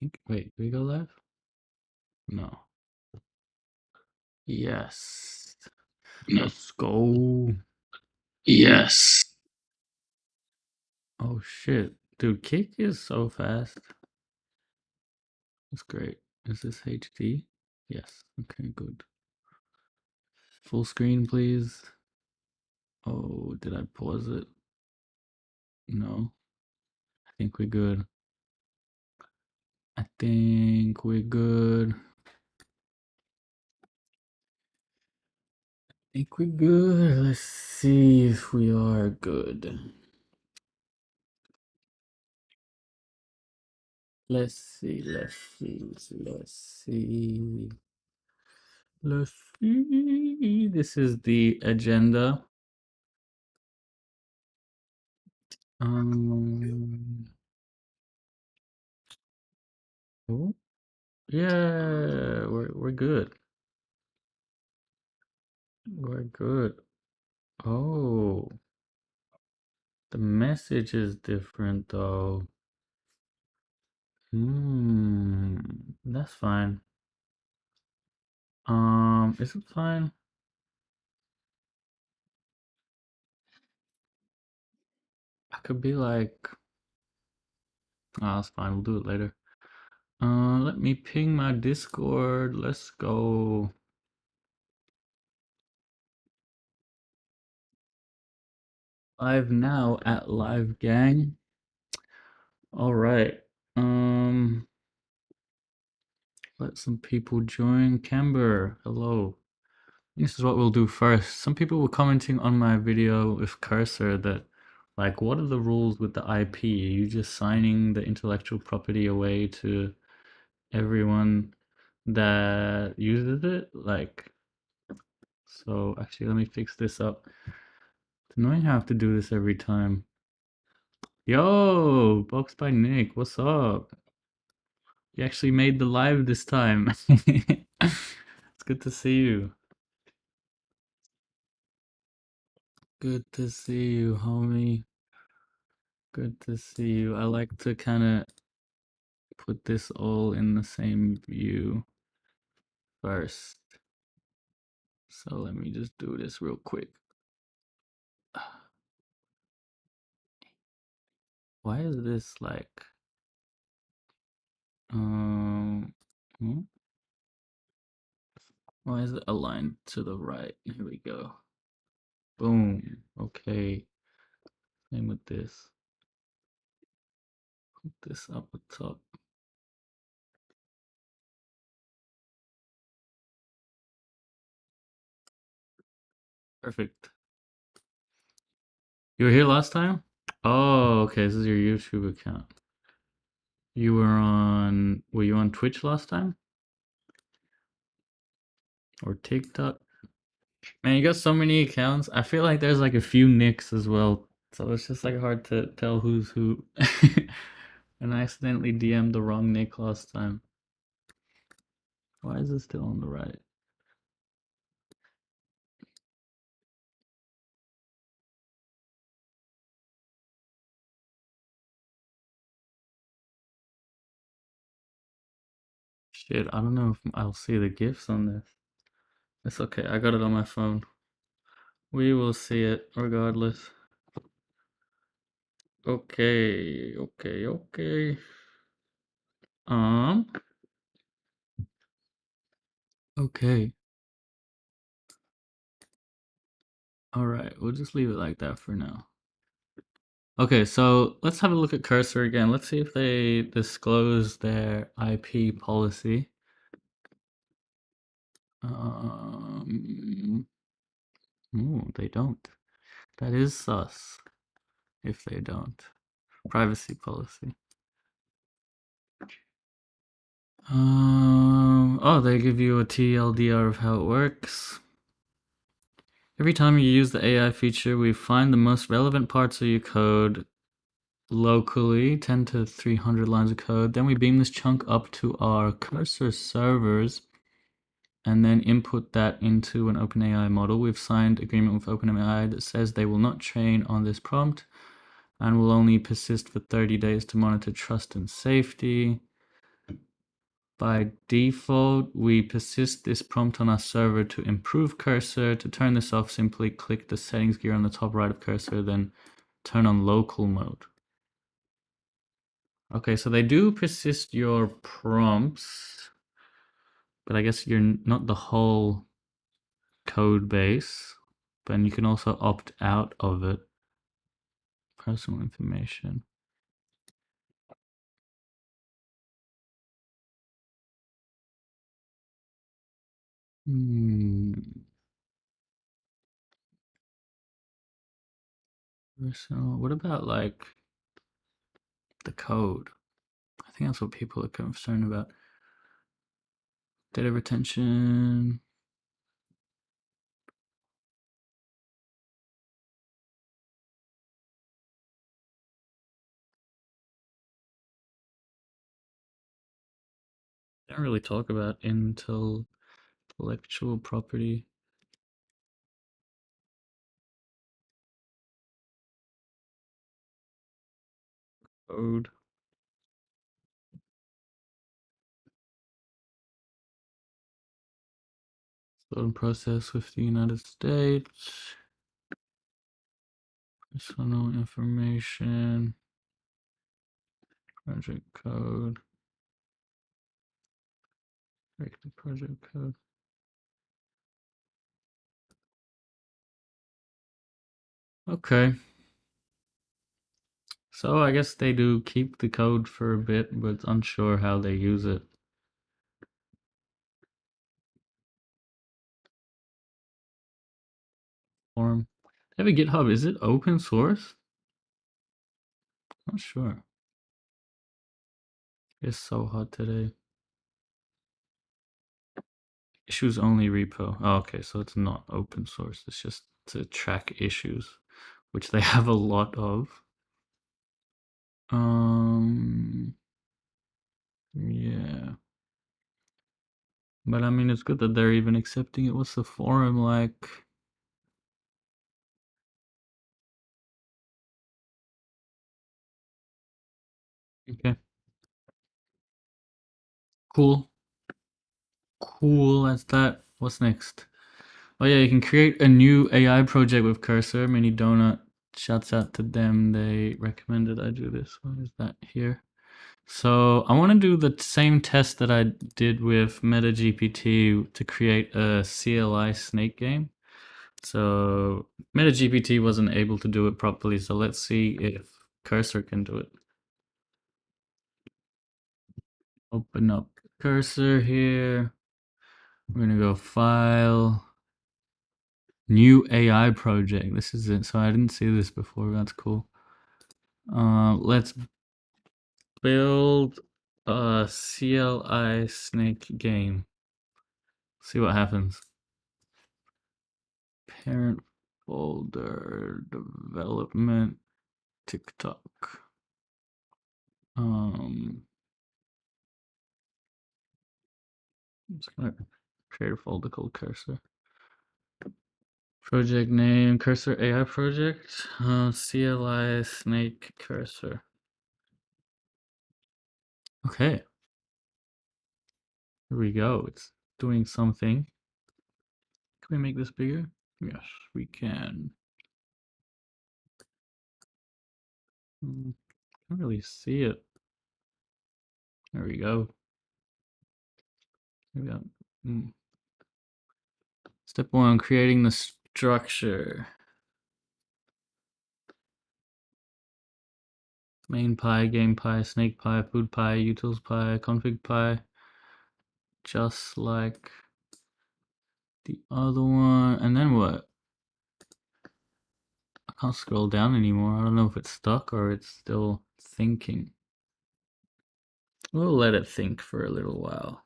think, wait, do we go live? No. Yes. Let's go. Yes. Oh shit. Dude, Kick is so fast. That's great. Is this HD? Yes. Okay, good. Full screen, please. Oh, did I pause it? No. I think we're good. I think we're good. I think we're good. Let's see if we are good. Let's see. Let's see. This is the agenda. Um, oh, yeah, we're good. We're good. Oh, the message is different though. That's fine. Is it fine? I could be like, oh, that's fine. We'll do it later. Let me ping my Discord. Let's go. Live now at Live Gang. All right. Let some people join. Camber, hello. This is what we'll do first. Some people were commenting on my video with Cursor that, like, what are the rules with the IP? Are you just signing the intellectual property away to everyone that uses it? Like, so actually, let me fix this up. It's annoying how I have to do this every time. Yo, Box by Nick, what's up? You actually made the live this time. It's good to see you. Good to see you, homie. Good to see you. I like to kind of put this all in the same view first. So let me just do this real quick. Why is this like um hmm? Why is it aligned to the right? Here we go. Boom. Okay. Same with this. Put this up at top. Perfect. You were here last time? Oh, okay. This is your YouTube account. Were you on Twitch last time? Or TikTok? Man, you got so many accounts. I feel like there's like a few nicks as well. So it's just like hard to tell who's who. And I accidentally DM'd the wrong nick last time. Why is it still on the right? Shit, I don't know if I'll see the GIFs on this. It's okay, I got it on my phone. We will see it regardless. Okay, okay, okay. Okay. Alright, we'll just leave it like that for now. Okay, so let's have a look at Cursor again. Let's see if they disclose their IP policy. They don't. That is sus if they don't. Privacy policy. Oh, they give you a TLDR of how it works. Every time you use the AI feature, we find the most relevant parts of your code locally, 10 to 300 lines of code. Then we beam this chunk up to our Cursor servers and then input that into an OpenAI model. We've signed agreement with OpenAI that says they will not train on this prompt and will only persist for 30 days to monitor trust and safety. By default, we persist this prompt on our server to improve cursor. To turn this off, simply click the settings gear on the top right of cursor, then turn on local mode. Okay, so they do persist your prompts, but I guess you're not the whole code base. But you can also opt out of it. Personal information. Personal. What about like the code? I think that's what people are concerned about. Data retention. Don't really talk about intellectual property code. Stored and processed with the United States. Personal information. Project code. Break the project code. Okay. So I guess they do keep the code for a bit, but unsure how they use it. Form. They have a GitHub. Is it open source? Not sure. It's so hot today. Issues only repo. Oh, okay, so it's not open source. It's just to track issues, which they have a lot of. Yeah. But I mean, it's good that they're even accepting it. What's the forum like? Okay. Cool. Cool. That's that. What's next? Oh yeah, you can create a new AI project with Cursor. Mini Donut. Shouts out to them. They recommended I do this. What is that here? So I want to do the same test that I did with MetaGPT to create a CLI snake game. So MetaGPT wasn't able to do it properly, so let's see if Cursor can do it. Open up Cursor here. We're gonna go File, New AI Project. This is it. So I didn't see this before. That's cool. Let's build a CLI snake game. See what happens. Parent folder, development, TikTok. I'm just gonna create a folder called Cursor. Project name, Cursor AI project, CLI snake cursor. Okay, here we go. It's doing something. Can we make this bigger? Yes, we can. Can't really see it. There we go. Maybe Step one, creating the structure. Main pie, game pie, snake pie, food pie, utils pie, config pie. Just like the other one. And then what? I can't scroll down anymore. I don't know if it's stuck or it's still thinking. We'll let it think for a little while.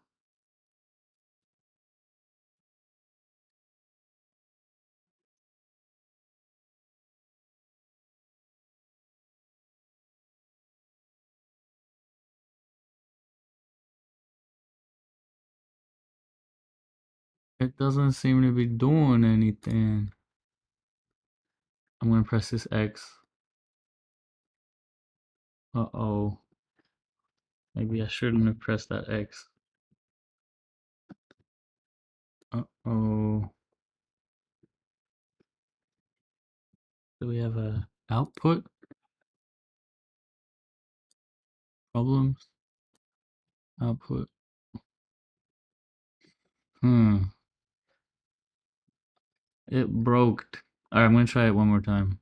It doesn't seem to be doing anything. I'm gonna press this X. Uh-oh. Maybe I shouldn't have pressed that X. Uh-oh. Do we have a output problems? Output. Hmm. It broke. Alright, I'm gonna try it one more time.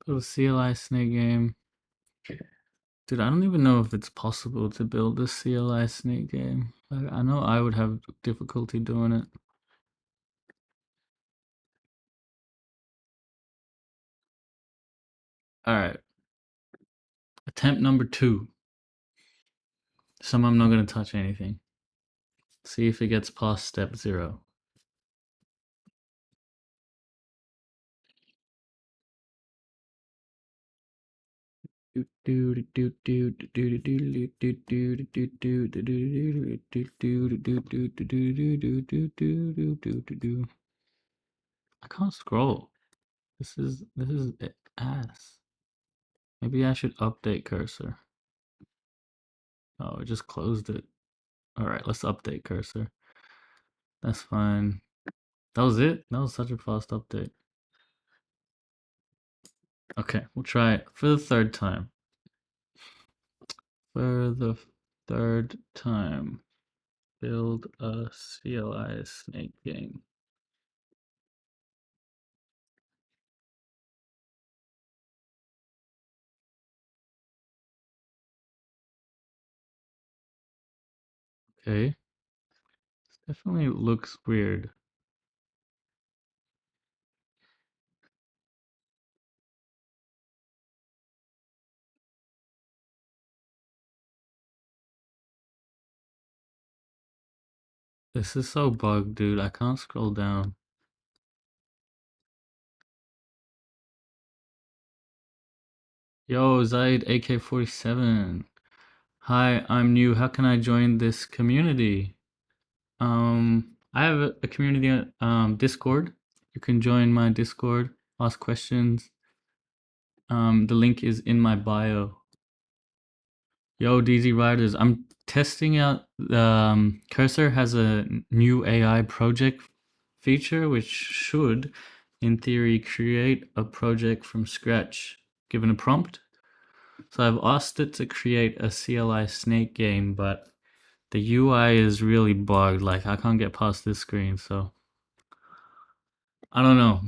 Little CLI snake game. Dude, I don't even know if it's possible to build a CLI snake game. Like, I know I would have difficulty doing it. Alright. Attempt number 2. Some I'm not gonna touch anything. See if it gets past step 0. I can't scroll. This is ass. Maybe I should update cursor. Oh, it just closed it. Alright, let's update cursor. That's fine. That was it? That was such a fast update. Okay, we'll try it for the third time. For the third time. Build a CLI snake game. Okay. This definitely looks weird. This is so bugged, dude. I can't scroll down. Yo, Zaid AK-47. Hi, I'm new. How can I join this community? I have a community Discord. You can join my Discord, ask questions. The link is in my bio. Yo, DZ Riders, I'm testing out Cursor has a new AI project feature which should, in theory, create a project from scratch given a prompt. So I've asked it to create a CLI snake game, but the UI is really bugged. Like I can't get past this screen, so I don't know.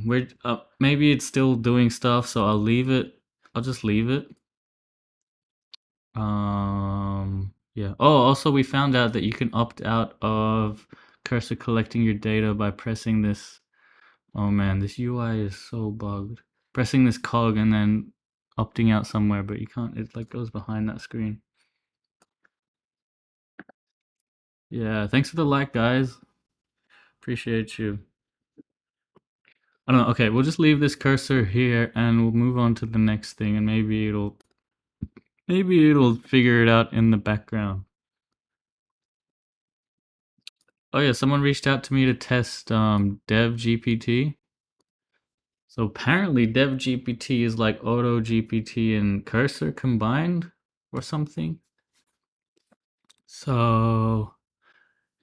Maybe it's still doing stuff, so I'll leave it. I'll just leave it. Yeah. Oh, also we found out that you can opt out of cursor collecting your data by pressing this. Oh man, this UI is so bugged. Pressing this cog and then opting out somewhere, but you can't. It like goes behind that screen. Yeah. Thanks for the like, guys. Appreciate you. I don't know. Okay, we'll just leave this cursor here and we'll move on to the next thing, and maybe it'll figure it out in the background. Oh yeah, someone reached out to me to test Dev GPT. So apparently Dev GPT is like Auto GPT and Cursor combined or something. So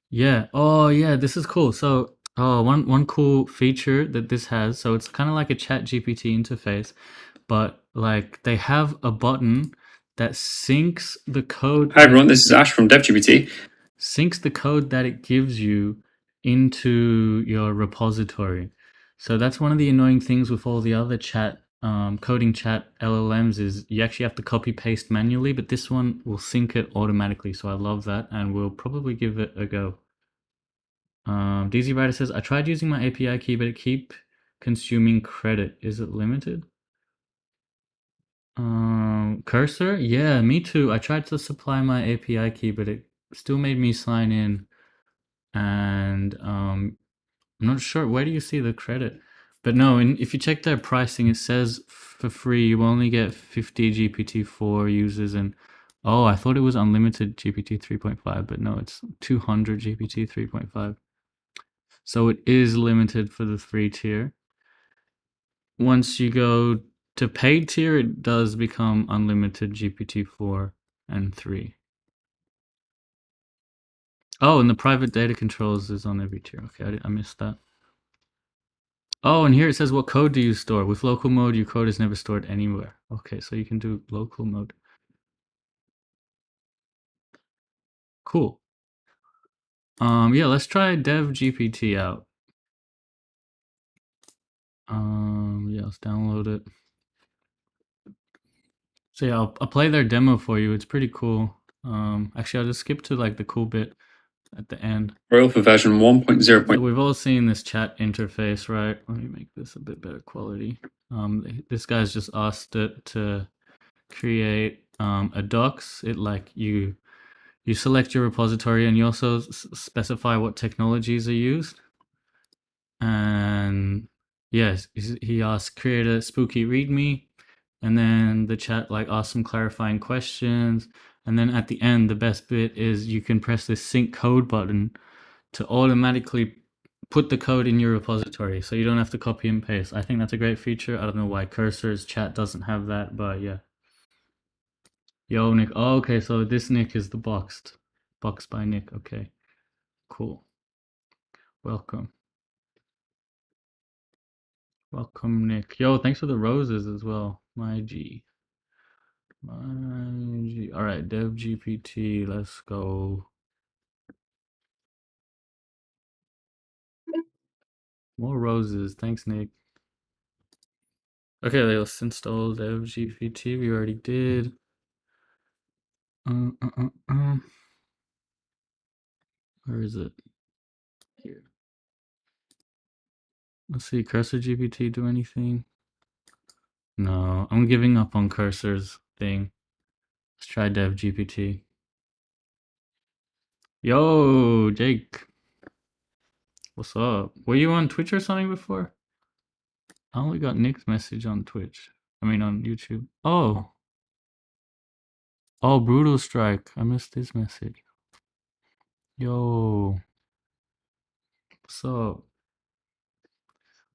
yeah. Oh yeah, this is cool. So one cool feature that this has, so it's kind of like a Chat GPT interface, but like they have a button that syncs the code. Hi everyone, this is Ash from DevGPT. Syncs the code that it gives you into your repository. So that's one of the annoying things with all the other coding chat LLMs is you actually have to copy paste manually, but this one will sync it automatically. So I love that, and we'll probably give it a go. DZ Writer says, I tried using my API key, but it keep consuming credit. Is it limited? Cursor? Yeah, me too. I tried to supply my API key, but it still made me sign in. And I'm not sure, where do you see the credit? But no, if you check their pricing, it says for free you only get 50 GPT-4 users, and oh, I thought it was unlimited GPT 3.5, but no, it's 200 GPT 3.5. So it is limited for the free tier. Once you go to paid tier, it does become unlimited GPT-4 and 3. Oh, and the private data controls is on every tier. Okay, I missed that. Oh, and here it says, what code do you store? With local mode, your code is never stored anywhere. Okay, so you can do local mode. Cool. Yeah, let's try dev GPT out. Yeah, let's download it. So yeah, I'll play their demo for you. It's pretty cool. Actually, I'll just skip to like the cool bit at the end. Royal for version 1.0. So we've all seen this chat interface, right? Let me make this a bit better quality. This guy's just asked it to create a docs. It like you select your repository and you also specify what technologies are used. And yes, he asked create a spooky readme, and then the chat like asks some clarifying questions, and then at the end the best bit is you can press this sync code button to automatically put the code in your repository, so you don't have to copy and paste. I think that's a great feature. I don't know why Cursor's chat doesn't have that, but yeah. Yo, Nick. Oh, okay, so this Nick is the boxed by Nick. Okay, cool. Welcome. Welcome, Nick. Yo, thanks for the roses as well. My G. My G. All right, Dev GPT. Let's go. More roses. Thanks, Nick. Okay, let's install Dev GPT. We already did. Uh, uh, uh, uh. Where is it? Here. Let's see. Cursor GPT do anything? No, I'm giving up on Cursor's thing. Let's try Dev GPT. Yo, Jake. What's up? Were you on Twitch or something before? I only got Nick's message on Twitch. I mean on YouTube. Oh. Oh, Brutal Strike. I missed his message. Yo. What's up?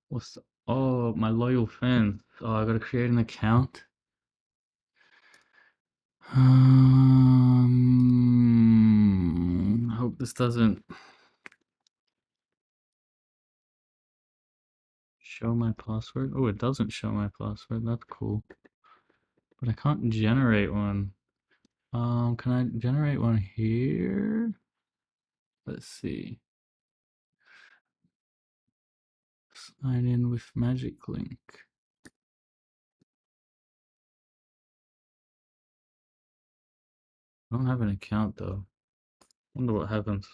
What's up? Oh, my loyal fans. Oh, I gotta create an account. I hope this doesn't show my password. Oh, it doesn't show my password. That's cool. But I can't generate one. Can I generate one here? Let's see. Sign in with Magic Link. I don't have an account though. Wonder what happens.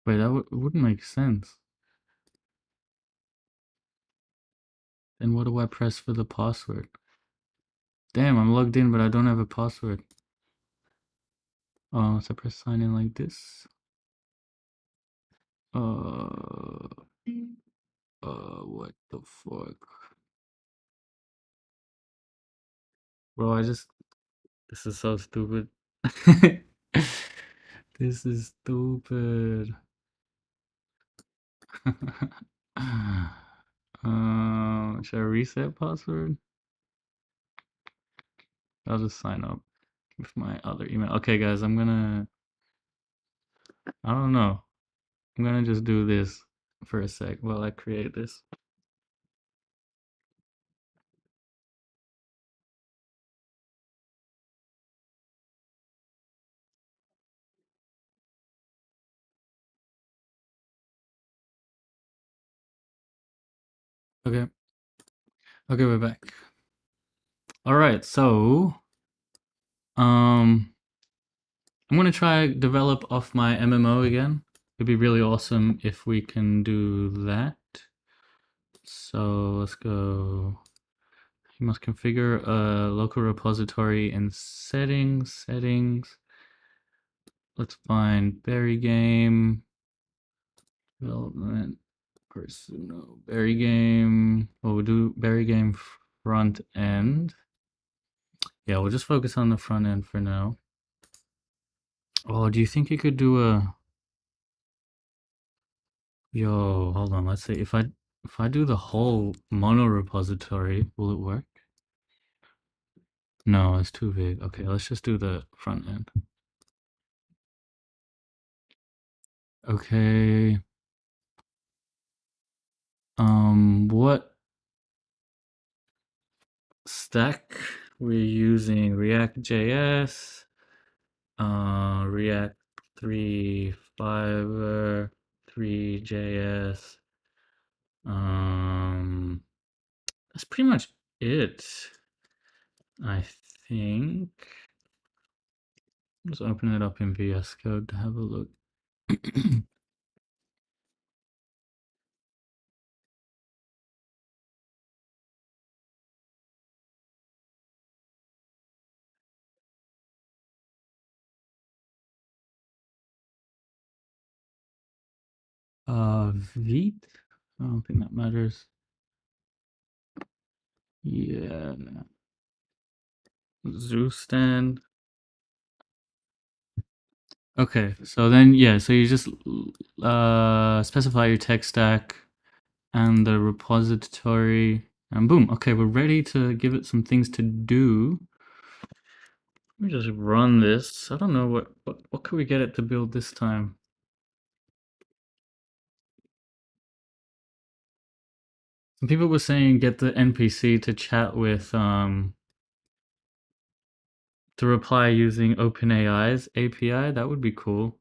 Wait, that wouldn't make sense. Then what do I press for the password? Damn, I'm logged in, but I don't have a password. Oh, so I press sign in like this. Uh, what the fuck? Bro, this is so stupid. This is stupid. Should I reset password? I'll just sign up with my other email. Okay, guys, I don't know. I'm gonna just do this for a sec while I create this. Okay. Okay, we're back. All right, so um I'm gonna try develop off my MMO again. It'd be really awesome if we can do that. So let's go. You must configure a local repository in settings. Let's find berry game development Persuno berry game. Well, we'll do berry game front end. Yeah, we'll just focus on the front end for now. Oh, do you think you could do a... Yo, hold on. Let's see if I If I do the whole mono repository, will it work? No, it's too big. Okay, let's just do the front end. Okay. What stack we're using? React.js, React 3 Fiber, 3JS. That's pretty much it, I think. Just open it up in VS Code to have a look. Vite? I don't think that matters. Yeah. Zoo stand. Okay, so then yeah, so you just specify your tech stack and the repository, and boom. Okay, we're ready to give it some things to do. Let me just run this. I don't know what could we get it to build this time. Some people were saying get the NPC to chat with to reply using OpenAI's API. That would be cool.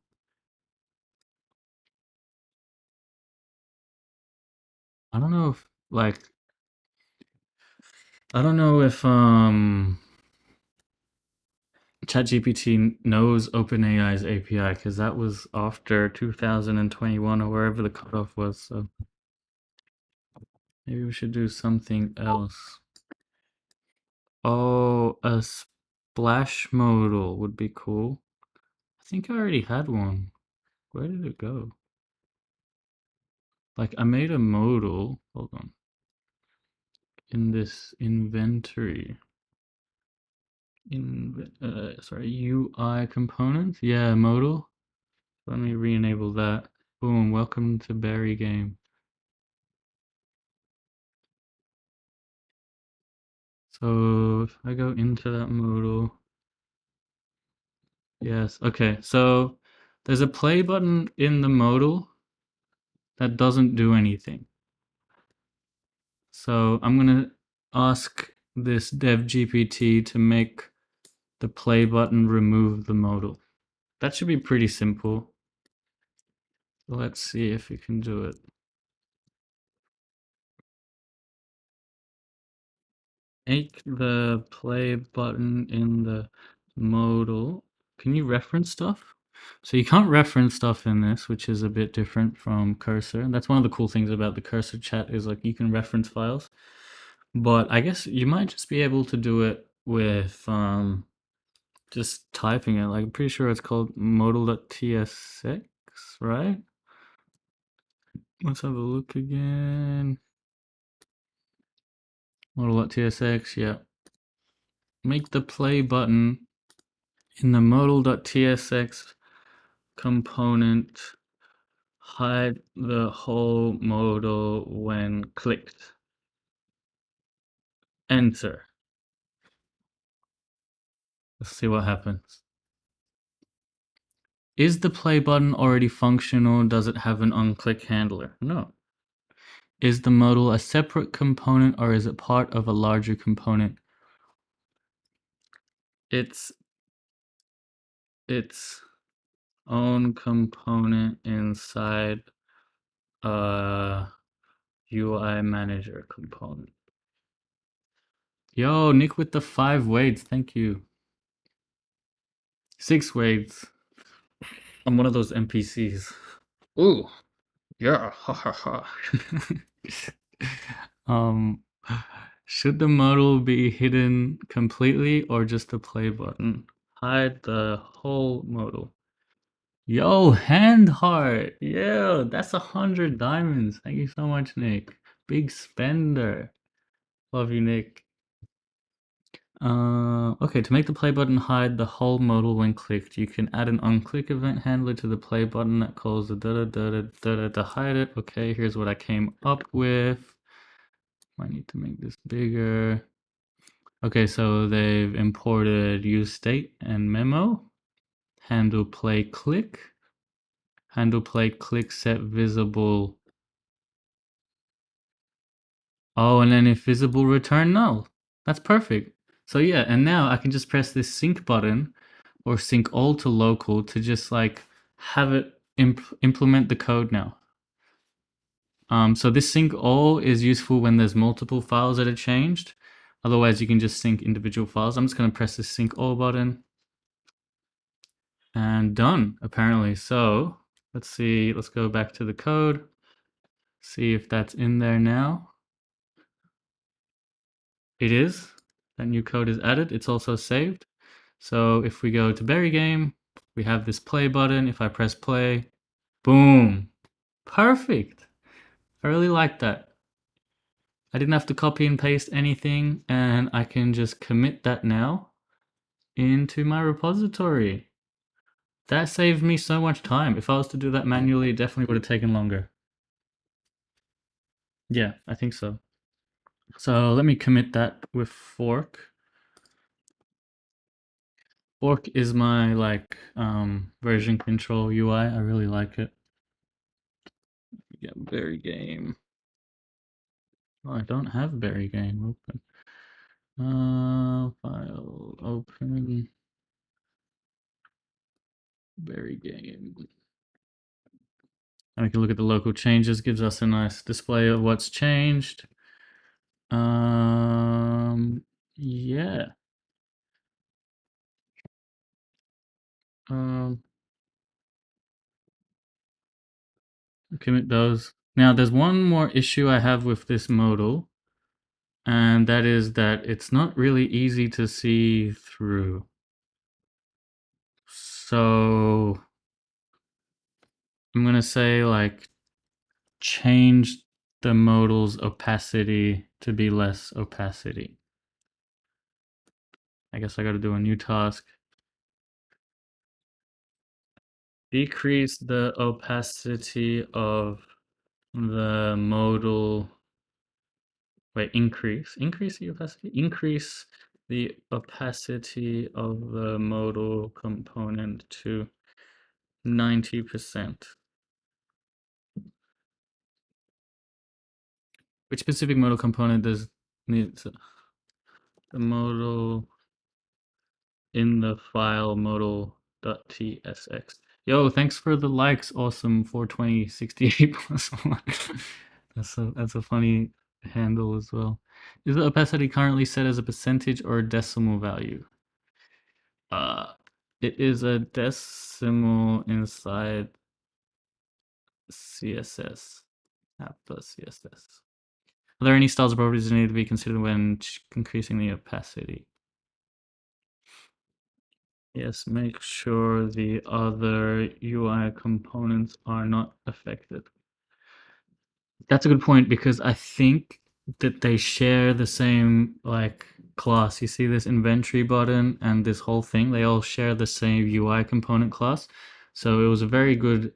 I don't know if like I don't know if ChatGPT knows OpenAI's API because that was after 2021 or wherever the cutoff was. So maybe we should do something else. Oh, a splash modal would be cool. I think I already had one. Where did it go? Like I made a modal. Hold on. In this inventory. Sorry, UI components. Yeah, modal. Let me re-enable that. Boom, welcome to Berry game. So if I go into that modal, yes, okay. So there's a play button in the modal that doesn't do anything. So I'm gonna ask this dev GPT to make the play button remove the modal. That should be pretty simple. Let's see if we can do it. Make the play button in the modal. Can you reference stuff? So you can't reference stuff in this, which is a bit different from cursor. That's one of the cool things about the cursor chat is like you can reference files. But I guess you might just be able to do it with just typing it. Like I'm pretty sure it's called modal.tsx, right? Let's have a look again. Modal.tsx, yeah. Make the play button in the modal.tsx component, hide the whole modal when clicked. Enter. Let's see what happens. Is the play button already functional? Does it have an onClick handler? No. Is the modal a separate component or is it part of a larger component? It's its own component inside a UI manager component. Yo, Nick with the 5 weights, thank you. 6 weights. I'm one of those NPCs. Ooh, yeah, ha ha ha. um, should the modal be hidden completely or just a play button? Hide the whole modal. Yo, hand heart. Yeah, that's 100 diamonds. Thank you so much, Nick. Big spender. Love you, Nick. Okay, to make the play button hide the whole modal when clicked, you can add an onClick event handler to the play button that calls the da da da da da da to hide it. Okay, here's what I came up with. I need to make this bigger. Okay, so they've imported use state and memo, handle play click set visible. Oh, and then if visible return null. That's perfect. So yeah, and now I can just press this sync button or sync all to local to just like have it implement the code now. So this sync all is useful when there's multiple files that are changed. Otherwise, you can just sync individual files. I'm just going to press the sync all button and done, apparently. So let's see. Let's go back to the code. See if that's in there now. It is. That new code is added. It's also saved. So if we go to Berry Game, we have this play button. If I press play, boom. Perfect. I really like that. I didn't have to copy and paste anything, and I can just commit that now into my repository. That saved me so much time. If I was to do that manually, it definitely would have taken longer. Yeah, I think so. So let me commit that with fork. Fork is my like version control UI. I really like it. Yeah, Berry Game. Oh, I don't have Berry Game open. File open. Berry Game. And we can look at the local changes. Gives us a nice display of what's changed. Yeah. Um, commit those. Now, there's one more issue I have with this modal, and that is that it's not really easy to see through. So I'm gonna say like change the modal's opacity to be less opacity. I guess I gotta do a new task. Decrease the opacity of the modal. Wait, increase the opacity? Increase the opacity of the modal component to 90%. Which specific modal component does need the modal in the file modal.tsx? Yo, thanks for the likes, awesome 42068 plus one. That's a funny handle as well. Is the opacity currently set as a percentage or a decimal value? Uh, it is a decimal inside CSS, app.css. Are there any styles or properties that need to be considered when increasing the opacity? Yes, make sure the other UI components are not affected. That's a good point because I think that they share the same like class. You see this inventory button and this whole thing, they all share the same UI component class. So it was a very good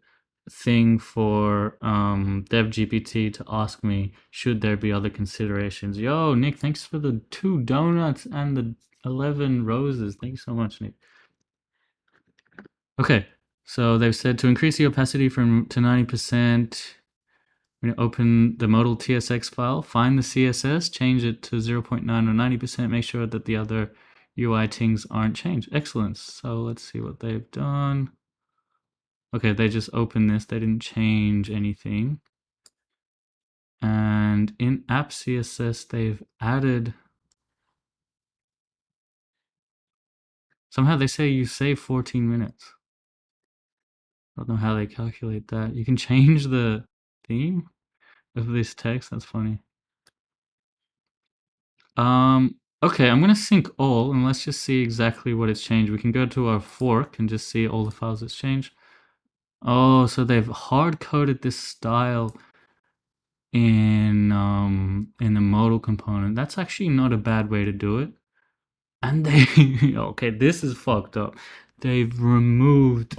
thing for DevGPT to ask me, should there be other considerations? Yo, Nick, thanks for the 2 donuts and the 11 roses. Thank you so much, Nick. Okay, so they've said to increase the opacity from to 90%. I'm going to open the modal TSX file, find the CSS, change it to 0.9 or 90%, make sure that the other UI things aren't changed. Excellent. So let's see what they've done. Okay, they just opened this. They didn't change anything. And in app CSS, they've added... Somehow they say you save 14 minutes. I don't know how they calculate that. You can change the theme of this text. That's funny. Okay, I'm gonna sync all and let's just see exactly what it's changed. We can go to our fork and just see all the files it's changed. Oh, so they've hard-coded this style in the modal component. That's actually not a bad way to do it. And they okay, this is fucked up. They've removed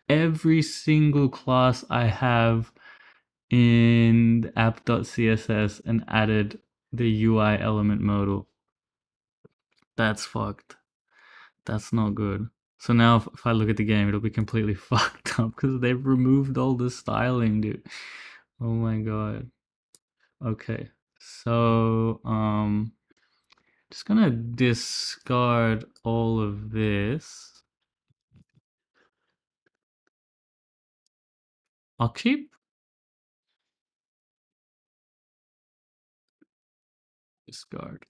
every single class I have in the app.css and added the UI element modal. That's fucked. That's not good. So now if I look at the game, it'll be completely fucked up because they've removed all the styling, dude. Oh my god. Okay. So, just gonna discard all of this. I'll keep discard.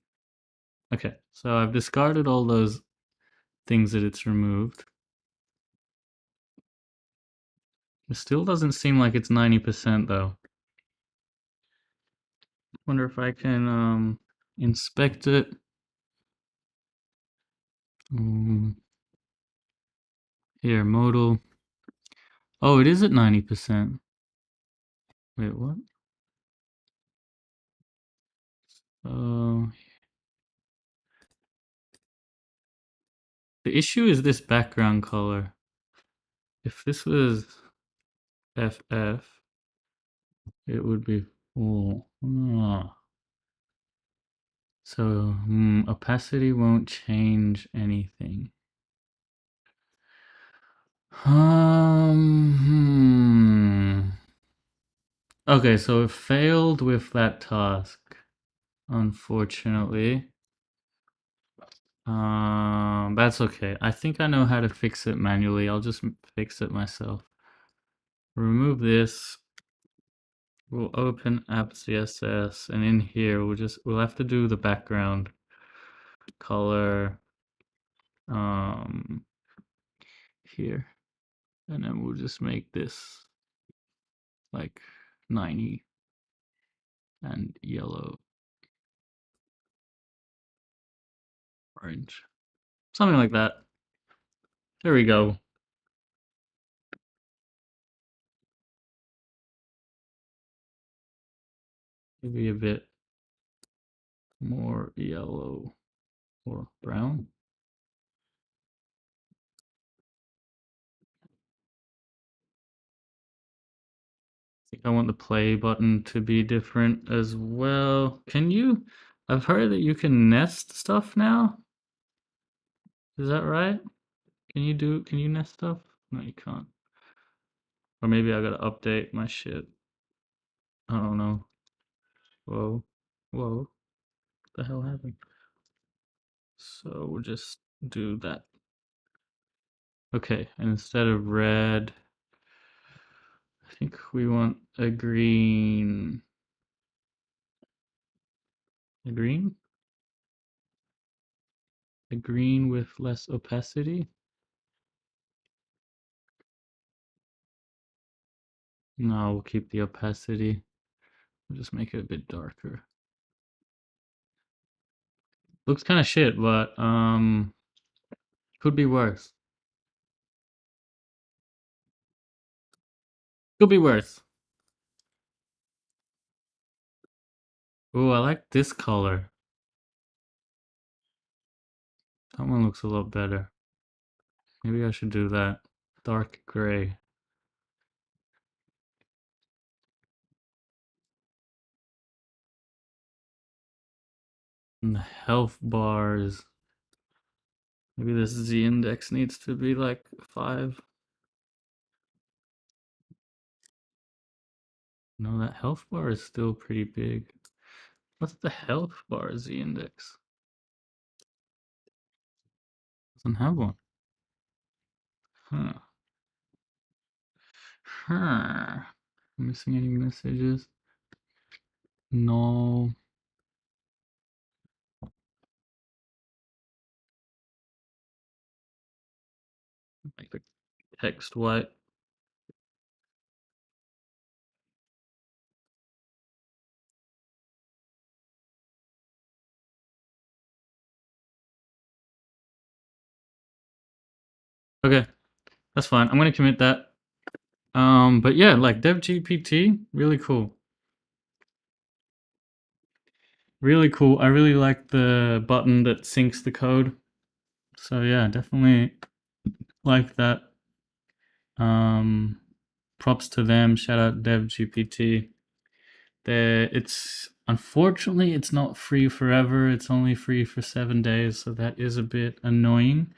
Okay, so I've discarded all those things that it's removed. It still doesn't seem like it's 90% though. Wonder if I can inspect it. Mm, here, modal. Oh, it is at 90%. Wait, what? Uh, the issue is this background color. If this was FF, it would be full. Ah. So, opacity won't change anything. Okay, so it failed with that task, unfortunately. That's okay. I think I know how to fix it manually. I'll just fix it myself. Remove this. We'll open app CSS, and in here we'll have to do the background color um here, and then we'll just make this like 90 and yellow, orange, something like that. There we go. Maybe a bit more yellow or brown. I think I want the play button to be different as well. Can you? I've heard that you can nest stuff now. Is that right? Can you nest stuff? No, you can't. Or maybe I gotta update my shit. I don't know. Whoa. Whoa. What the hell happened? So we'll just do that. Okay, and instead of red, I think we want a green. A green? A green with less opacity? No, we'll keep the opacity. We'll just make it a bit darker. Looks kind of shit, but could be worse. Could be worse. Oh, I like this color. That one looks a lot better. Maybe I should do that. Dark gray. And the health bars. Maybe this Z index needs to be like 5. No, that health bar is still pretty big. What's the health bar Z index? Doesn't have one. Huh. Huh. Missing any messages? No. Make the text white. Okay, that's fine. I'm gonna commit that. But yeah, like Dev GPT, really cool. Really cool. I really like the button that syncs the code. So yeah, definitely like that. Um, Props to them. Shout out DevGPT. It's unfortunately it's not free forever. It's only free for 7 days, so that is a bit annoying.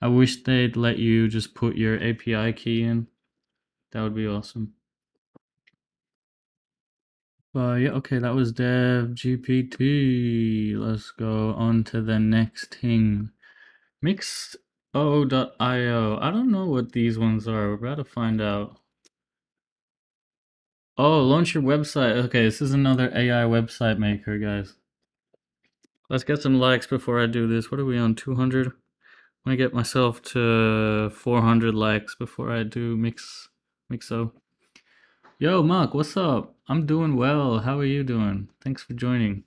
I wish they'd let you just put your API key in. That would be awesome. But yeah, okay, that was Dev GPT. Let's go on to the next thing. Mixo.io. I don't know what these ones are. We're about to find out. Oh, launch your website. Okay, this is another AI website maker, guys. Let's get some likes before I do this. What are we on? 200? I'm gonna get myself to 400 likes before I do Mixo. Yo, Mark, what's up? I'm doing well. How are you doing? Thanks for joining.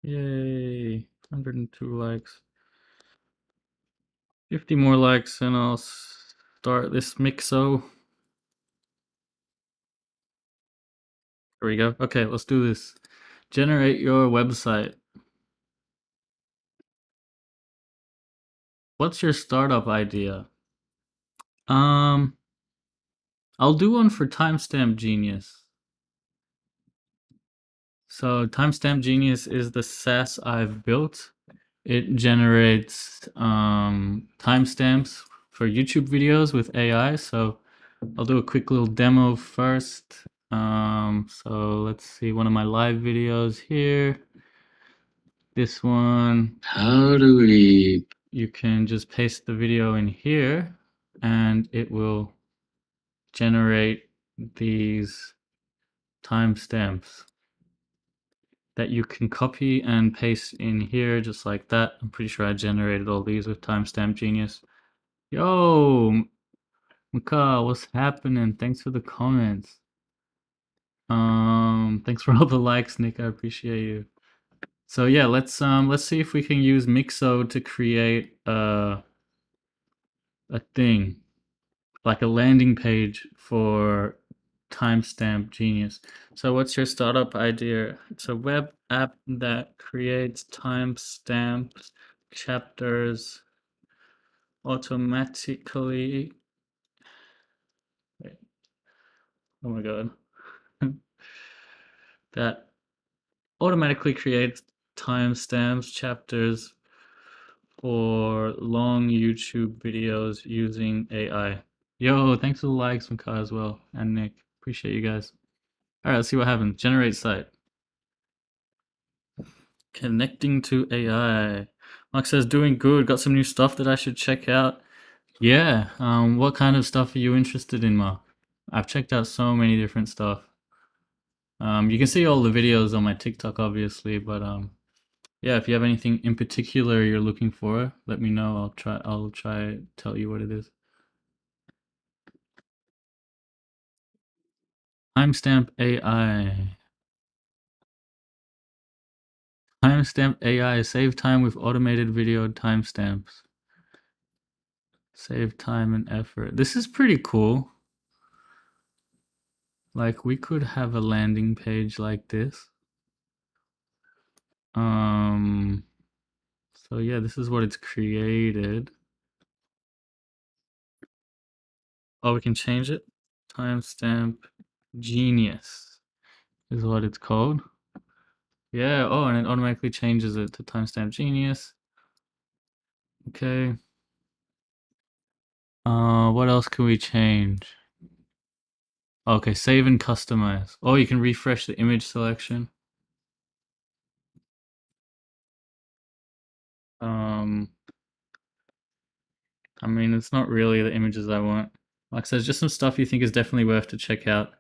Yay. 102 likes. 50 more likes and I'll start this Mixo. Here we go. Okay, let's do this. Generate your website. What's your startup idea? Um, I'll do one for Timestamp Genius. So Timestamp Genius is the SaaS I've built. It generates timestamps for YouTube videos with AI. So I'll do a quick little demo first. So let's see one of my live videos here. This one. How do we? You can just paste the video in here and it will generate these timestamps that you can copy and paste in here just like that. I'm pretty sure I generated all these with Timestamp Genius. Yo, Mika, what's happening? Thanks for the comments. Thanks for all the likes, Nick. I appreciate you. So yeah, let's see if we can use Mixo to create a thing, like a landing page for Timestamp Genius. So what's your startup idea? It's a web app that creates timestamps, chapters automatically. Wait, oh my god. That automatically creates timestamps, chapters for long YouTube videos using AI. Yo, thanks for the likes from Kai as well, and Nick. Appreciate you guys. All right, let's see what happens. Generate site. Connecting to AI. Mark says, doing good. Got some new stuff that I should check out. Yeah. What kind of stuff are you interested in, Mark? I've checked out so many different stuff. You can see all the videos on my TikTok, obviously, but yeah, if you have anything in particular you're looking for, let me know. I'll try tell you what it is. Timestamp AI. Timestamp AI. Save time with automated video timestamps. Save time and effort. This is pretty cool. Like we could have a landing page like this. Um, so yeah, this is what it's created. Oh, we can change it. Timestamp Genius is what it's called. Yeah, oh, and it automatically changes it to Timestamp Genius. Okay. What else can we change? Okay, save and customize. Oh, you can refresh the image selection. Um, I mean, it's not really the images I want. Like I said, just some stuff you think is definitely worth to check out.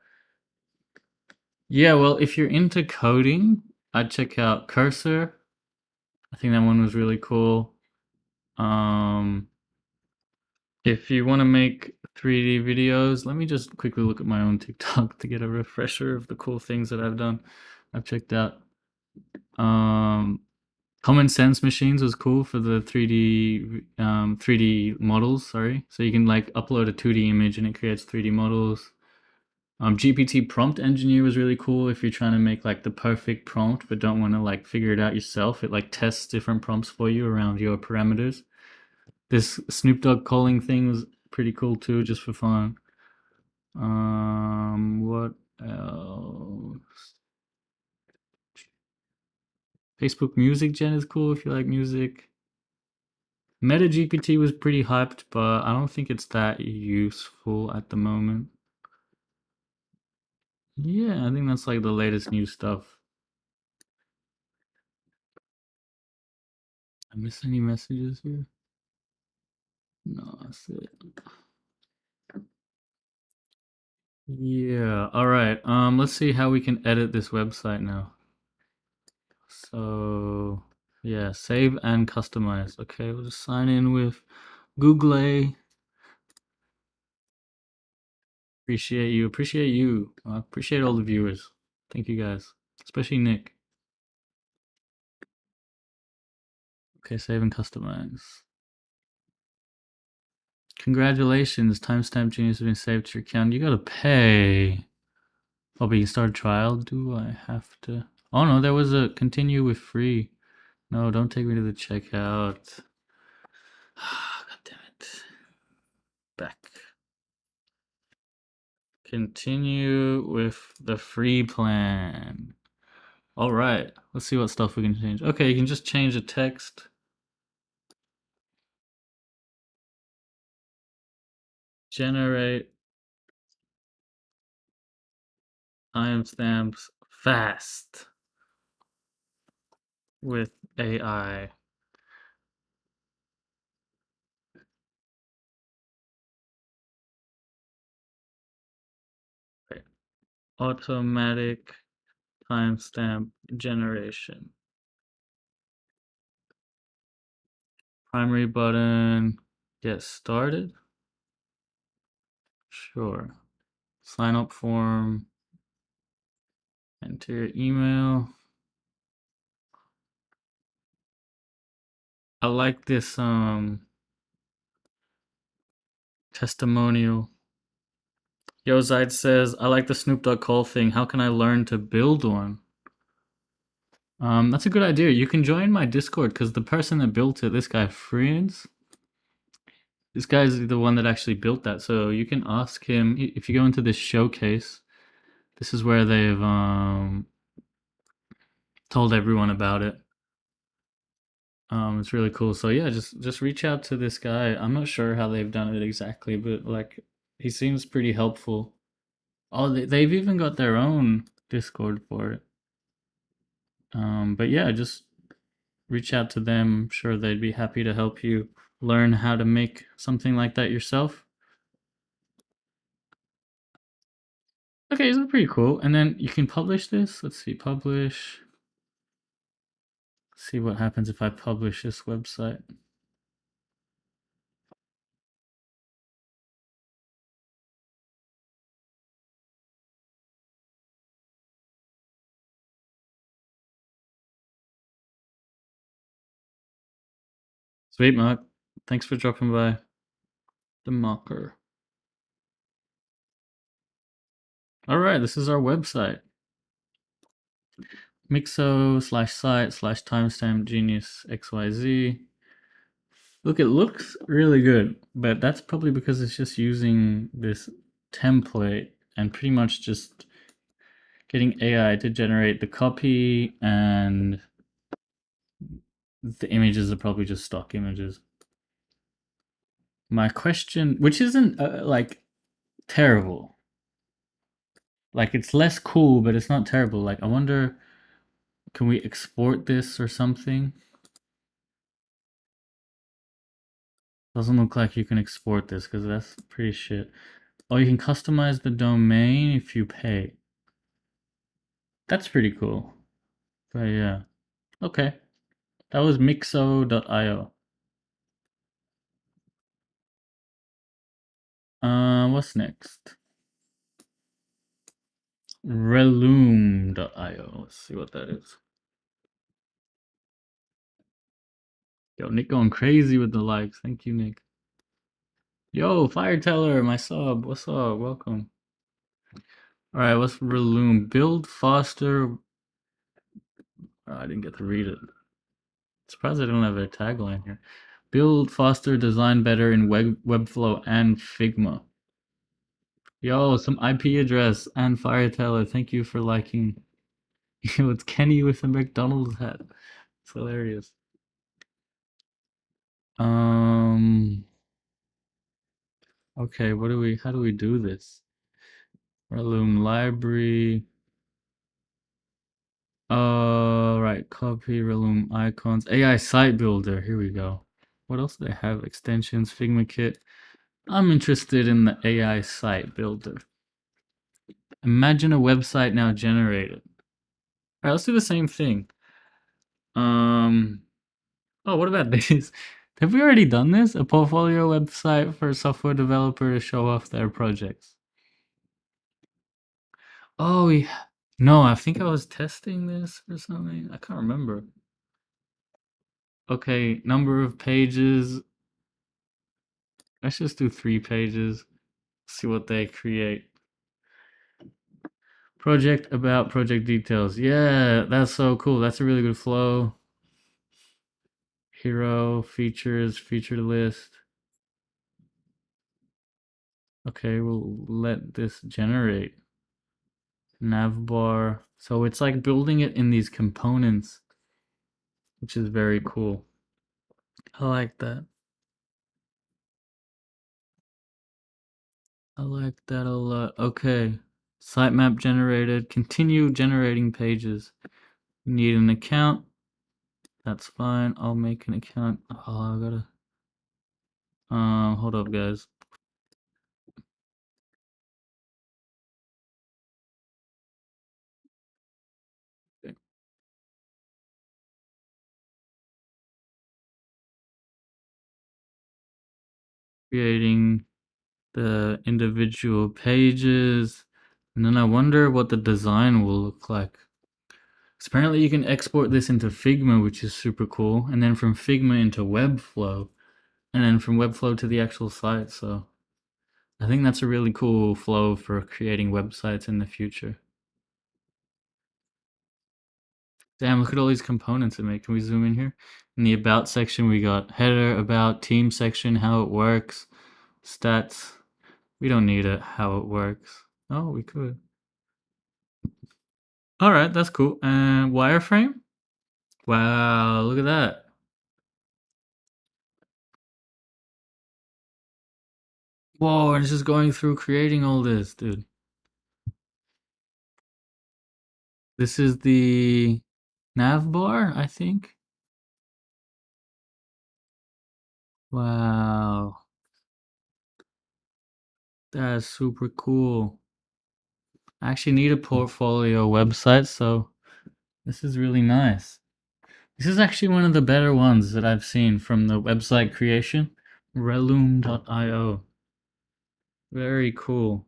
Yeah, well, if you're into coding, I'd check out Cursor. I think that one was really cool. Um, if you want to make 3D videos, let me just quickly look at my own TikTok to get a refresher of the cool things that I've done. I've checked out. Um, Common Sense Machines was cool for the 3D models, sorry. So you can like upload a 2D image and it creates 3D models. GPT prompt engineer was really cool if you're trying to make like the perfect prompt but don't want to like figure it out yourself. It like tests different prompts for you around your parameters. This Snoop Dogg calling thing was pretty cool too, just for fun. What else? Facebook Music Gen is cool if you like music. Meta GPT was pretty hyped, but I don't think it's that useful at the moment. Yeah, I think that's like the latest new stuff. I miss any messages here? No, that's it. Yeah, all right. Let's see how we can edit this website now. So, yeah, save and customize. Okay, we'll just sign in with Google. Appreciate you. Appreciate you. Appreciate all the viewers. Thank you guys, especially Nick. Okay, save and customize. Congratulations, Timestamp Genius has been saved to your account. You gotta pay. Oh, but you can start a trial. Do I have to? Oh no, there was a continue with free. No, don't take me to the checkout. God damn it. Back. Continue with the free plan. All right, let's see what stuff we can change. Okay, you can just change the text. Generate timestamps fast with AI. Right. Automatic timestamp generation. Primary button. Get started. Sure. Sign up form. Enter your email. I like this testimonial. Yo Zaid says, I like the Snoop Dogg call thing. How can I learn to build one? That's a good idea. You can join my Discord because the person that built it, this guy Friends, this guy's the one that actually built that. So you can ask him if you go into this showcase. This is where they've told everyone about it. It's really cool. So yeah, just reach out to this guy. I'm not sure how they've done it exactly, but like he seems pretty helpful. Oh, they've even got their own Discord for it. But yeah, just reach out to them. I'm sure they'd be happy to help you learn how to make something like that yourself. Okay, this is pretty cool. And then you can publish this. Let's see, publish. See what happens if I publish this website. Sweet, Mark. Thanks for dropping by. The Mocker. All right, this is our website. Mixo/site/timestamp genius XYZ. Look, it looks really good, but that's probably because it's just using this template and pretty much just getting AI to generate the copy, and the images are probably just stock images. My question, which isn't like terrible, like it's less cool, but it's not terrible. Like I wonder, can we export this or something? Doesn't look like you can export this because that's pretty shit. Oh, you can customize the domain if you pay. That's pretty cool. But yeah. Okay. That was mixo.io. What's next? Relume.io. Let's see what that is. Yo, Nick going crazy with the likes. Thank you, Nick. Yo, Fireteller, my sub. What's up? Welcome. All right, what's Reloom? Build faster. Oh, I didn't get to read it. Surprised I don't have a tagline here. Build faster, design better in Webflow and Figma. Yo, some IP address and Fireteller. Thank you for liking. Yo, it's Kenny with a McDonald's hat. It's hilarious. Um. Okay, what do we? How do we do this? Reloom library. Right. Copy Reloom icons. AI site builder. Here we go. What else do they have? Extensions, Figma kit. I'm interested in the AI site builder. Imagine a website now generated. All right, let's do the same thing. Um. Oh, what about this? Have we already done this? A portfolio website for a software developer to show off their projects. Oh, yeah. No, I think I was testing this or something. I can't remember. Okay, number of pages. Let's just do 3 pages. See what they create. Project about project details. Yeah, that's so cool. That's a really good flow. Hero, features, featured list. Okay, we'll let this generate. Navbar. So it's like building it in these components, which is very cool. I like that. I like that a lot. Okay. Sitemap generated. Continue generating pages. You need an account. That's fine. I'll make an account. Oh, I gotta. Hold up, guys. Okay. Creating the individual pages. And then I wonder what the design will look like. So apparently you can export this into Figma, which is super cool, and then from Figma into Webflow, and then from Webflow to the actual site. So I think that's a really cool flow for creating websites in the future. Damn, look at all these components it made. Can we zoom in here? In the about section, we got header, about, team section, how it works, stats. We don't need it, how it works. Oh, we could. All right, that's cool. And wireframe? Wow, look at that. Whoa, and it's just going through creating all this, dude. This is the nav bar, I think. Wow, that's super cool. I actually need a portfolio website, so this is really nice. This is actually one of the better ones that I've seen from the website creation. Reloom.io. Very cool.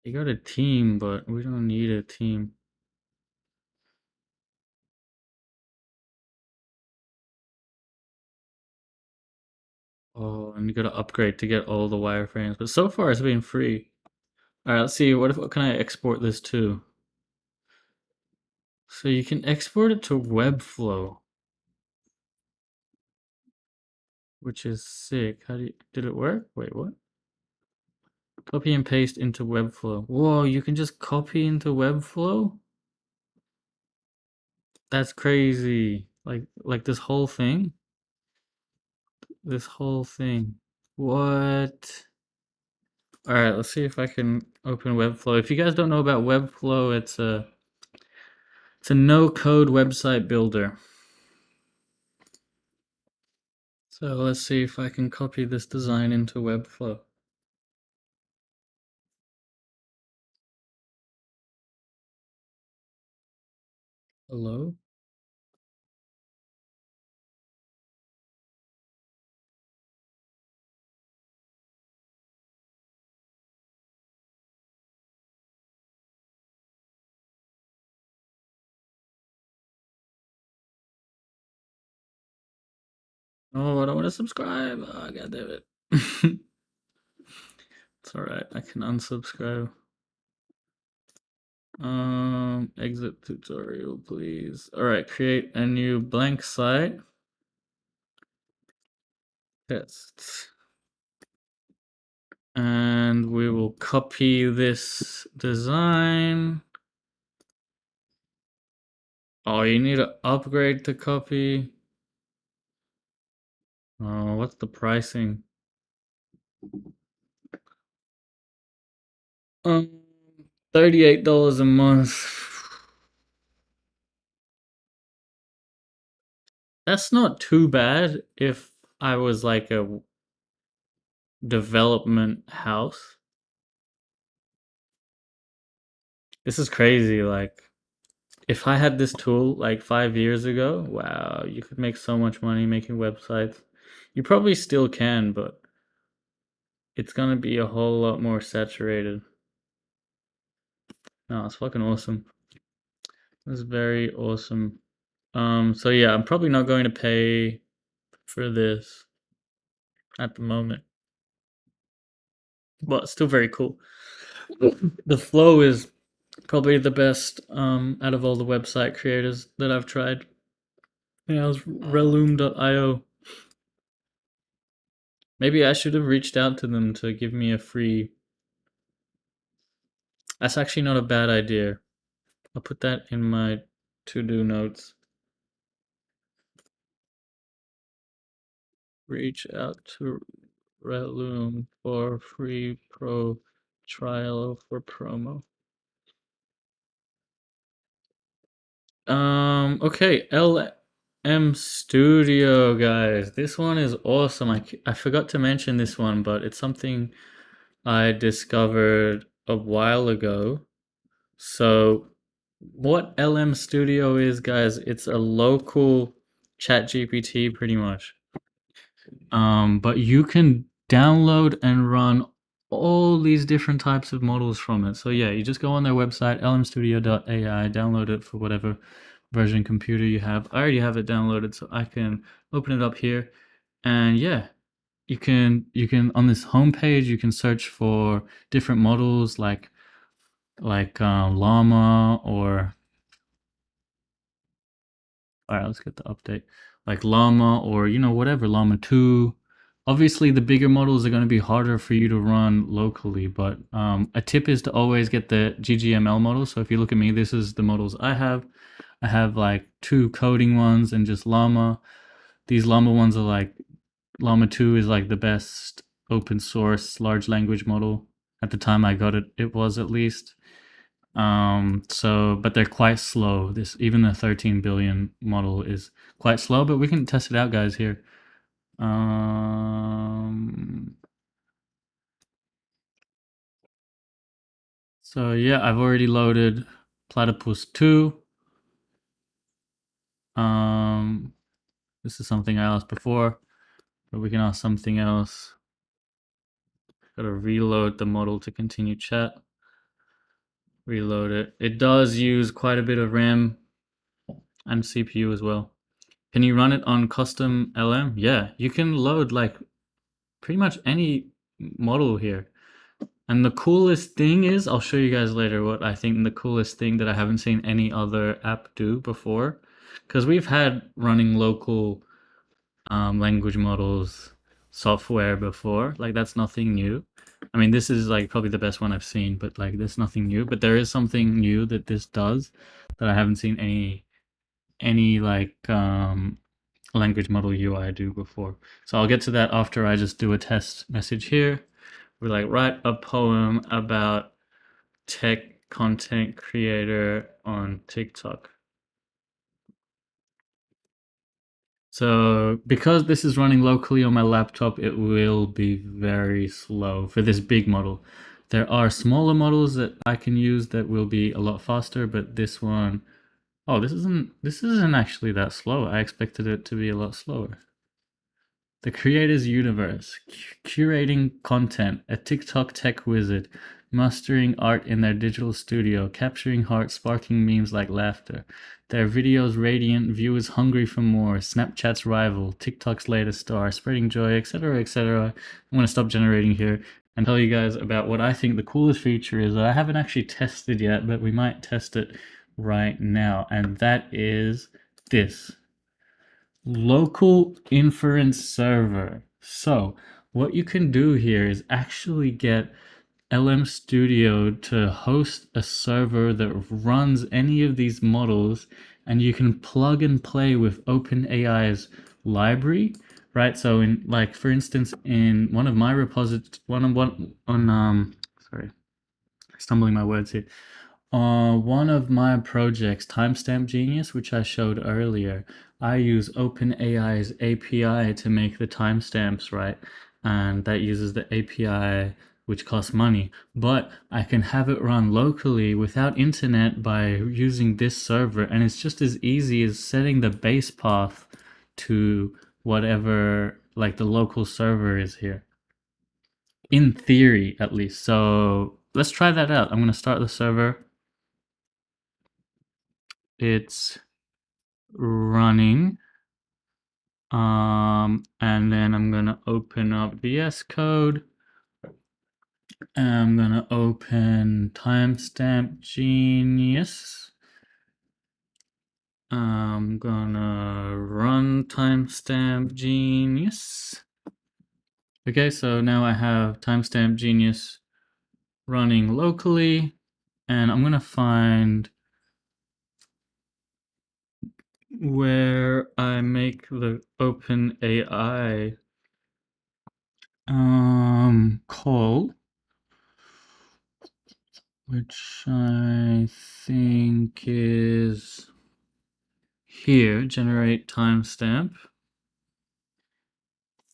You got a team, but we don't need a team. Oh, and you gotta upgrade to get all the wireframes. But so far it's been free. Alright, let's see. What can I export this to? So you can export it to Webflow, which is sick. How do you, did it work? Wait, what? Copy and paste into Webflow. Whoa, you can just copy into Webflow? That's crazy. Like this whole thing? This whole thing. What? Alright, let's see if I can open Webflow. If you guys don't know about Webflow, it's a no-code website builder. So let's see if I can copy this design into Webflow. Hello? Oh, I don't want to subscribe. Oh, God damn it. It's alright. I can unsubscribe. Exit tutorial, please. Alright, create a new blank site. Test. And we will copy this design. Oh, you need to upgrade to copy. Oh, what's the pricing? Um, $38 a month. That's not too bad if I was like a development house. This is crazy. Like, if I had this tool like 5 years ago, wow, you could make so much money making websites. You probably still can, but it's gonna be a whole lot more saturated. No, it's fucking awesome. It's very awesome. So yeah, I'm probably not going to pay for this at the moment, but still very cool. The flow is probably the best out of all the website creators that I've tried. Yeah, it was Reloom.io. Maybe I should have reached out to them to give me a free. That's actually not a bad idea. I'll put that in my to-do notes. Reach out to Reloom for free pro trial for promo. Okay, LM Studio, guys. This one is awesome. I forgot to mention this one, but it's something I discovered a while ago. So, what LM Studio is, guys, it's a local chat GPT pretty much. But you can download and run all these different types of models from it. So yeah, you just go on their website, lmstudio.ai, download it for whatever version computer you have. I already have it downloaded, so I can open it up here. And yeah, you can on this homepage you can search for different models like llama or all right, let's get the update. Like Llama or, whatever, Llama 2. Obviously, the bigger models are going to be harder for you to run locally, but a tip is to always get the GGML model. So if you look at me, this is the models I have. I have like two coding ones and just Llama. These Llama ones are like, Llama 2 is like the best open source large language model. At the time I got it, it was at least. But they're quite slow. This even the 13 billion model is quite slow, but we can test it out, guys, here. Um, so yeah, I've already loaded Platypus 2. Um, this is something I asked before, but we can ask something else. Gotta reload the model to continue chat. Reload it. It does use quite a bit of RAM and CPU as well. Can you run it on custom LM? Yeah, you can load like pretty much any model here. And the coolest thing is, I'll show you guys later what I think the coolest thing that I haven't seen any other app do before. Because we've had running local language models software before. Like, that's nothing new. I mean, this is like probably the best one I've seen, but like, there's nothing new. But there is something new that this does that I haven't seen any like language model UI do before. So I'll get to that after I just do a test message here. We're like, write a poem about tech content creator on TikTok. So because this is running locally on my laptop, it will be very slow for this big model. There are smaller models that I can use that will be a lot faster, but this one, oh, this isn't actually that slow. I expected it to be a lot slower. The creator's universe, curating content, a TikTok tech wizard, mastering art in their digital studio, capturing hearts, sparking memes like laughter. Their videos radiant, viewers hungry for more, Snapchat's rival, TikTok's latest star, spreading joy, etc., etc. I'm going to stop generating here and tell you guys about what I think the coolest feature is that I haven't actually tested yet, but we might test it right now, and that is this local inference server. So what you can do here is actually get LM Studio to host a server that runs any of these models, and you can plug and play with OpenAI's library, right? So in, like, for instance, in one of my repositories, sorry, stumbling my words here. One of my projects, Timestamp Genius, which I showed earlier, I use OpenAI's API to make the timestamps, right? And that uses the API, which costs money. But I can have it run locally without internet by using this server, and it's just as easy as setting the base path to whatever, like, the local server is here. In theory, at least. So let's try that out. I'm going to start the server. It's running. And then I'm gonna open up VS Code. I'm gonna open Timestamp Genius. I'm gonna run Timestamp Genius. Okay, so now I have Timestamp Genius running locally, and I'm gonna find where I make the OpenAI call, which I think is here. Generate timestamp,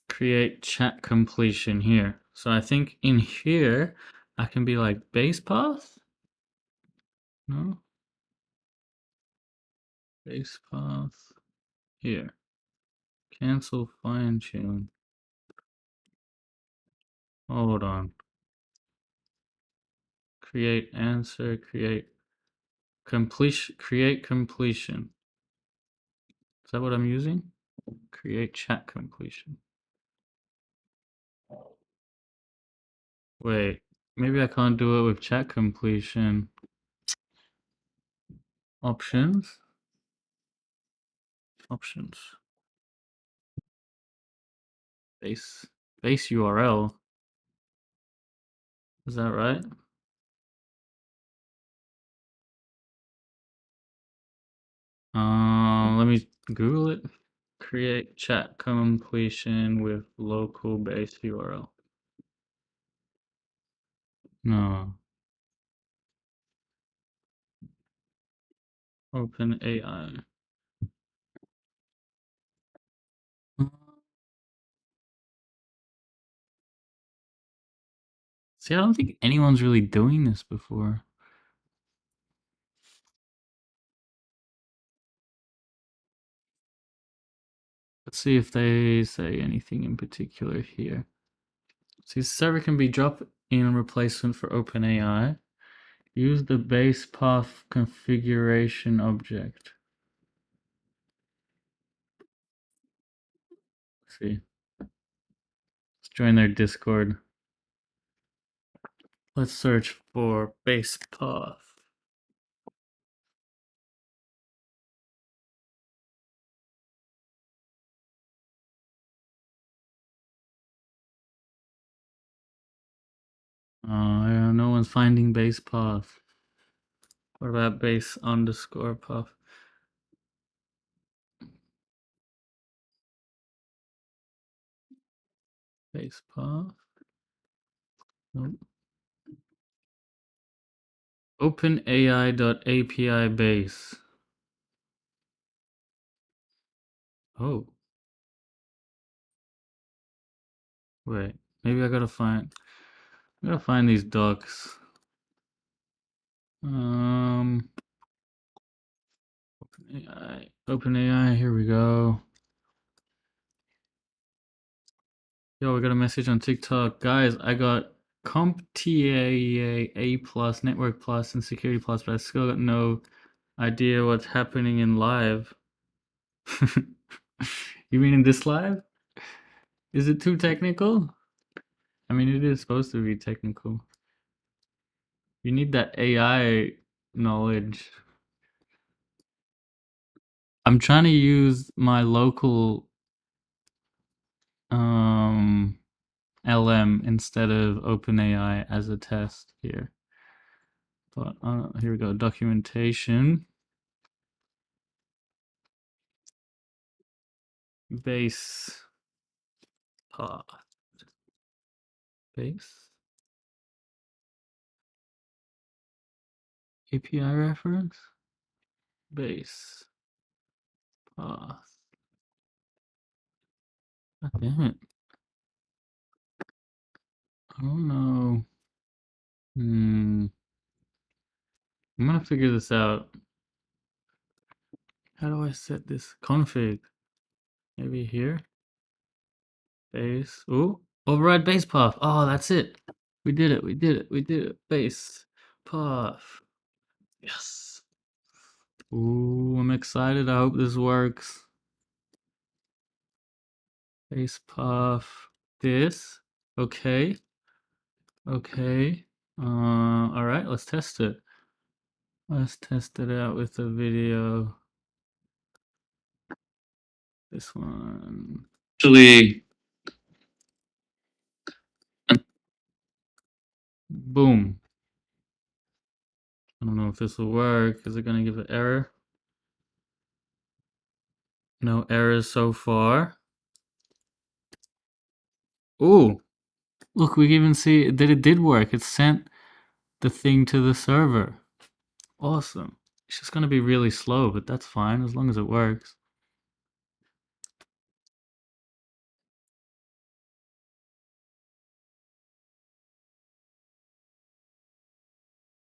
create chat completion here. So I think in here I can be like base path. No, base path here. Cancel fine tune. Hold on. Create answer, create completion, create completion. Is that what I'm using? Create chat completion. Wait, maybe I can't do it with chat completion. Options. Options. Base. Base URL. Is that right? Let me Google it. Create chat completion with local base URL. No. OpenAI. See, I don't think anyone's really doing this before. Let's see if they say anything in particular here. See, server can be drop in replacement for OpenAI. Use the base path configuration object. Let's see. Let's join their Discord. Let's search for base path. Yeah, no one's finding base path. What about base underscore path? Base path? Nope. OpenAI.api base. Oh, wait. Maybe I gotta find these docs. OpenAI, here we go. Yo, we got a message on TikTok. Guys, I got CompTIA A plus, Network plus, and Security plus, but I still got no idea what's happening in live. You mean in this live? Is it too technical? I mean, it is supposed to be technical. You need that AI knowledge. I'm trying to use my local um LM instead of OpenAI as a test here. But here we go, documentation, base path, base API reference, base path. God damn it. I don't know. I'm gonna figure this out. How do I set this config? Maybe here? Base. Ooh, override base path. Oh, that's it. We did it. We did it. We did it. Base path. Yes. Ooh, I'm excited. I hope this works. Base path. This. Okay. Okay. All right. Let's test it. Let's test it out with a video. This one. Actually, Boom. I don't know if this will work. Is it gonna give an error? No errors so far. Ooh, look, we can even see that it did work. It sent the thing to the server. Awesome. It's just gonna be really slow, but that's fine as long as it works.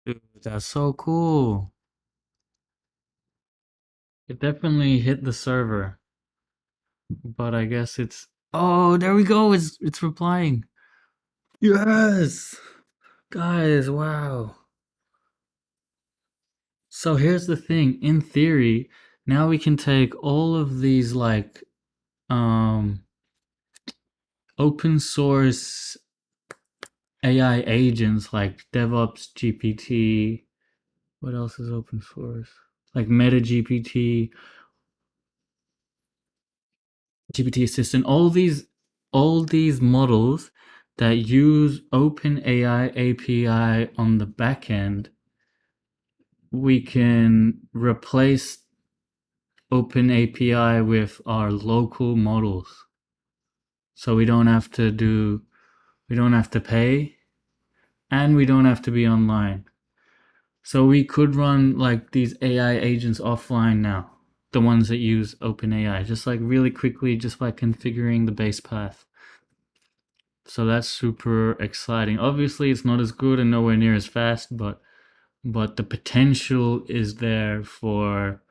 Dude, that's so cool. It definitely hit the server, but I guess it's. Oh, there we go. It's replying. Yes, guys. Wow. So here's the thing. In theory, now we can take all of these like um open source AI agents like DevOps GPT. What else is open source? Like Meta GPT, GPT Assistant, all these models that use OpenAI API on the back end, we can replace OpenAPI with our local models. So we don't have to pay, and we don't have to be online. So we could run like these AI agents offline now, the ones that use OpenAI, just like really quickly, just by configuring the base path. So that's super exciting. Obviously, it's not as good and nowhere near as fast, but the potential is there for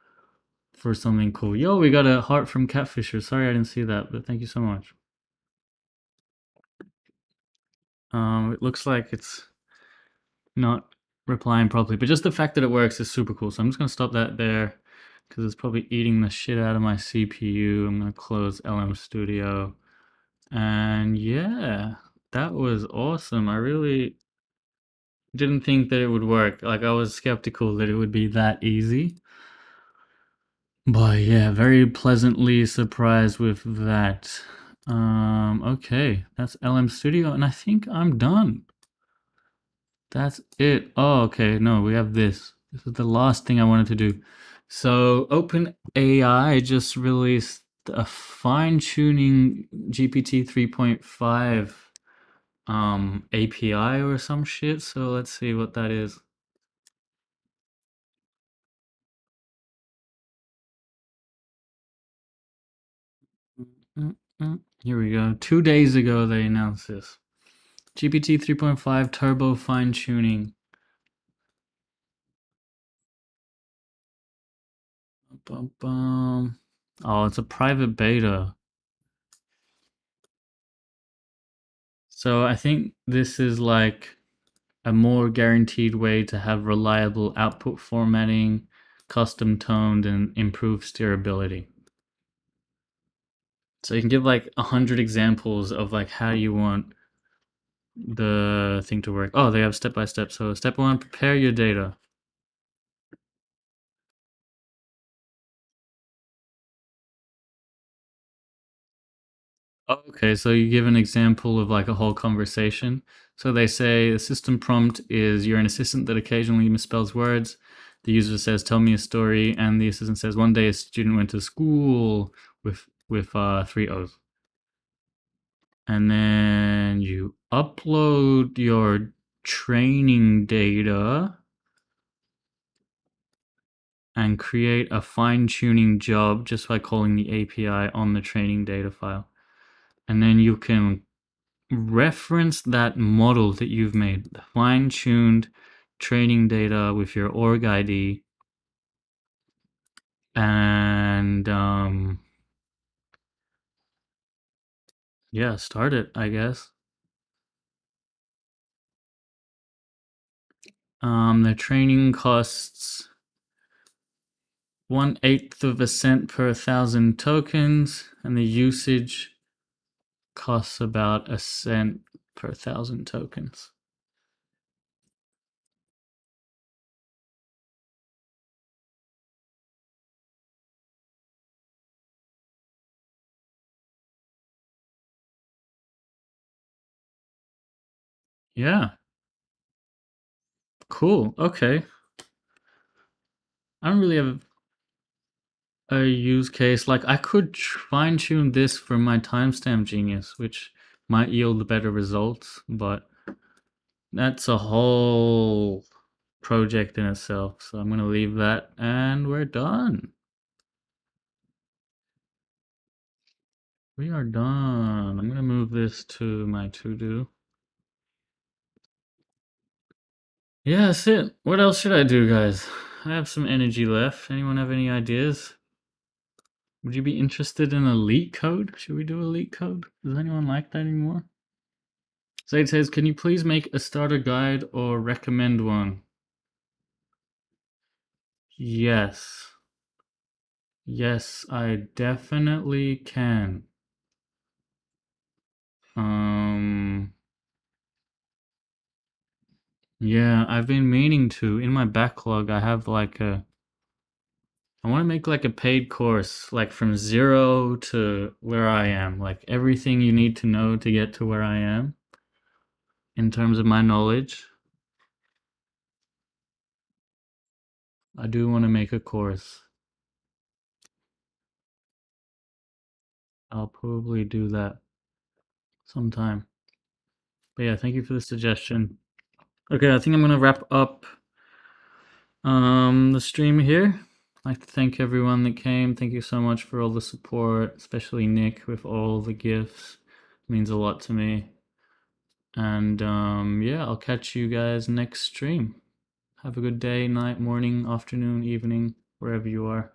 something cool. Yo, we got a heart from Catfisher. Sorry I didn't see that, but thank you so much. It looks like it's not replying properly, but just the fact that it works is super cool. So I'm just gonna stop that there because it's probably eating the shit out of my CPU. I'm gonna close LM Studio, and yeah, that was awesome. I really didn't think that it would work. Like, I was skeptical that it would be that easy. But yeah, very pleasantly surprised with that. Okay, that's LM Studio, and I think I'm done. That's it. Oh, okay, no, we have this. This is the last thing I wanted to do. So, OpenAI just released a fine-tuning GPT 3.5 API or some shit. So let's see what that is. Here we go. 2 days ago, they announced this. GPT 3.5 Turbo Fine Tuning. Bum, bum. Oh, it's a private beta. So I think this is like a more guaranteed way to have reliable output formatting, custom toned, and improved steerability. So you can give like 100 examples of like how you want the thing to work. Oh, they have step by step. So step one, prepare your data. Okay, so you give an example of like a whole conversation. So they say the system prompt is you're an assistant that occasionally misspells words. The user says, "Tell me a story," and the assistant says, "One day a student went to school with 3 O's." And then you upload your training data and create a fine-tuning job just by calling the API on the training data file. And then you can reference that model that you've made, the fine-tuned training data with your org ID, and yeah, start it, I guess. The training costs 1/8 of a cent per 1,000 tokens, and the usage costs about a cent per 1,000 tokens. Yeah, cool. Okay. I don't really have a use case. Like, I could fine tune this for my timestamp genius, which might yield better results, but that's a whole project in itself. So I'm going to leave that and we're done. We are done. I'm going to move this to my to do. Yeah, that's it. What else should I do, guys? I have some energy left. Anyone have any ideas? Would you be interested in a leak code? Should we do a leak code? Does anyone like that anymore? Zaid says, can you please make a starter guide or recommend one? Yes. Yes, I definitely can. Um, yeah, I've been meaning to. In my backlog, I have like I want to make like a paid course, like from zero to where I am, like everything you need to know to get to where I am in terms of my knowledge. I do want to make a course. I'll probably do that sometime. But yeah, thank you for the suggestion. Okay, I think I'm gonna wrap up the stream here. I'd like to thank everyone that came. Thank you so much for all the support, especially Nick with all the gifts. It means a lot to me. And yeah, I'll catch you guys next stream. Have a good day, night, morning, afternoon, evening, wherever you are.